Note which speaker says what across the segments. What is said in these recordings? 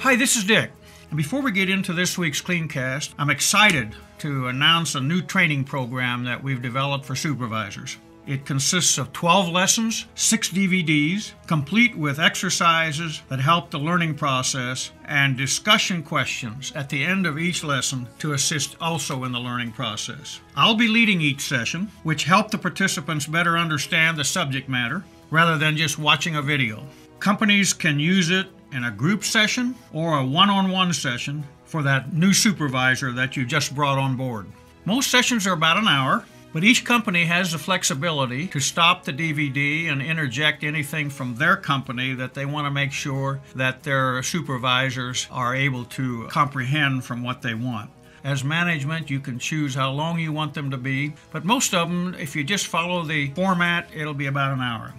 Speaker 1: Hi, this is Dick. And before we get into this week's CleanCast, I'm excited to announce a new training program that we've developed for supervisors. It consists of 12 lessons, 6 DVDs, complete with exercises that help the learning process, and discussion questions at the end of each lesson to assist also in the learning process. I'll be leading each session, which help the participants better understand the subject matter rather than just watching a video. Companies can use it in a group session or a one-on-one session for that new supervisor that you just brought on board. Most sessions are about an hour, but each company has the flexibility to stop the DVD and interject anything from their company that they want to make sure that their supervisors are able to comprehend from what they want. As management, you can choose how long you want them to be, but most of them, if you just follow the format, it'll be about an hour.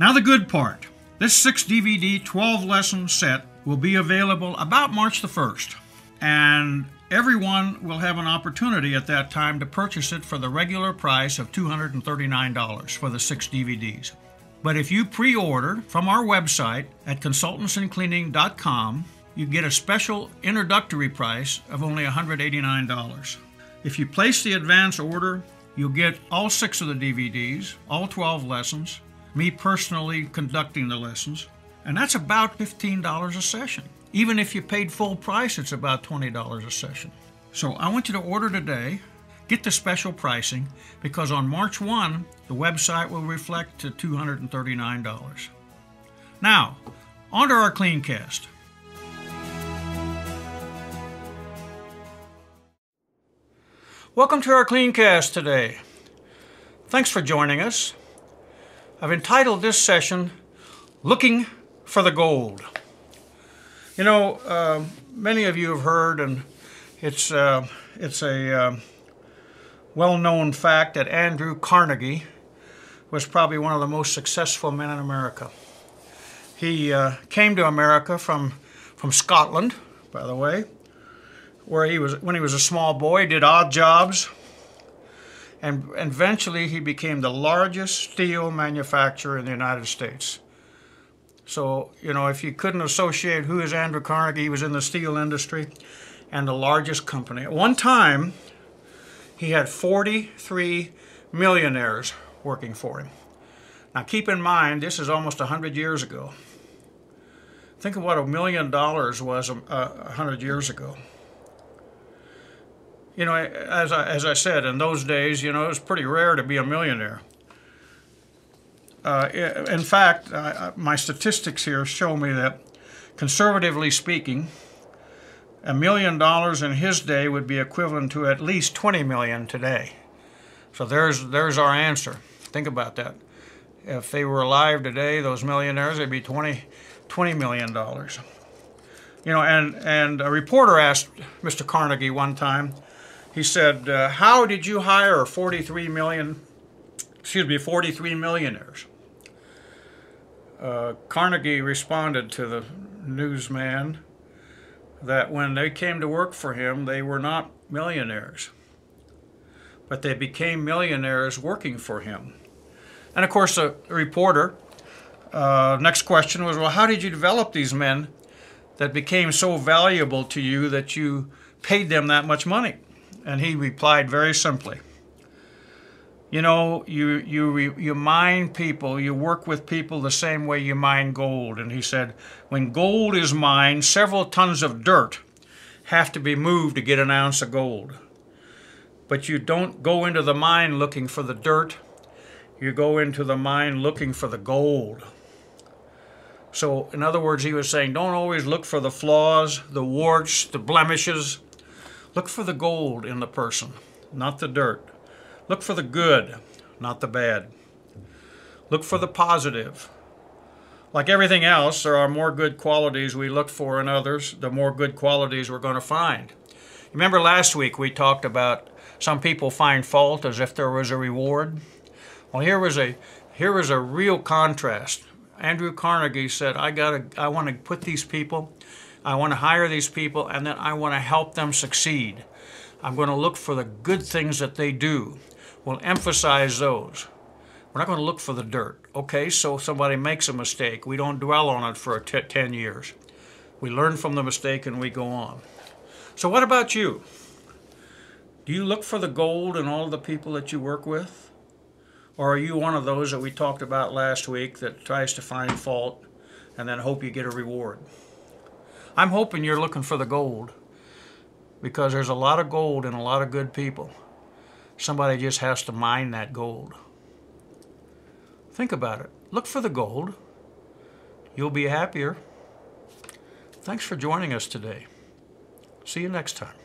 Speaker 1: Now the good part. This 6 DVD, 12 lesson set will be available about March the 1st, and everyone will have an opportunity at that time to purchase it for the regular price of $239 for the 6 DVDs. But if you pre-order from our website at consultantsincleaning.com, you get a special introductory price of only $189. If you place the advance order, you'll get all 6 of the DVDs, all 12 lessons, me personally conducting the lessons, and that's about $15 a session. Even if you paid full price, it's about $20 a session. So I want you to order today, get the special pricing, because on March 1, the website will reflect to $239. Now, on to our CleanCast. Welcome to our CleanCast today. Thanks for joining us. I've entitled this session, Looking for the Gold. You know, many of you have heard, and it's a well-known fact that Andrew Carnegie was probably one of the most successful men in America. He came to America from Scotland, by the way, where when he was a small boy, did odd jobs, and eventually he became the largest steel manufacturer in the United States. So, you know, if you couldn't associate who is Andrew Carnegie, he was in the steel industry and the largest company. At one time, he had 43 millionaires working for him. Now keep in mind, this is almost 100 years ago. Think of what $1 million was 100 years ago. You know, as I said, in those days, you know, it was pretty rare to be a millionaire. In fact, my statistics here show me that, conservatively speaking, $1 million in his day would be equivalent to at least 20 million today. So there's our answer. Think about that. If they were alive today, those millionaires, they'd be $20 million. You know, and a reporter asked Mr. Carnegie one time, he said, how did you hire 43 millionaires? Carnegie responded to the newsman that when they came to work for him, they were not millionaires, but they became millionaires working for him. And of course, the reporter, next question was, well, how did you develop these men that became so valuable to you that you paid them that much money? And he replied very simply, you know, you mine people, you work with people the same way you mine gold. And he said, when gold is mined, several tons of dirt have to be moved to get an ounce of gold. But you don't go into the mine looking for the dirt, you go into the mine looking for the gold. So in other words, he was saying, don't always look for the flaws, the warts, the blemishes. Look for the gold in the person, not the dirt. Look for the good, not the bad. Look for the positive. Like everything else, there are more good qualities we look for in others, the more good qualities we're going to find. Remember last week we talked about some people find fault as if there was a reward? Well, here was a real contrast. Andrew Carnegie said, I want to put these people, I want to hire these people, and then I want to help them succeed. I'm going to look for the good things that they do. We'll emphasize those. We're not going to look for the dirt. Okay, so somebody makes a mistake. We don't dwell on it for 10 years. We learn from the mistake and we go on. So what about you? Do you look for the gold in all the people that you work with? Or are you one of those that we talked about last week that tries to find fault and then hope you get a reward? I'm hoping you're looking for the gold, because there's a lot of gold in a lot of good people. Somebody just has to mine that gold. Think about it. Look for the gold. You'll be happier. Thanks for joining us today. See you next time.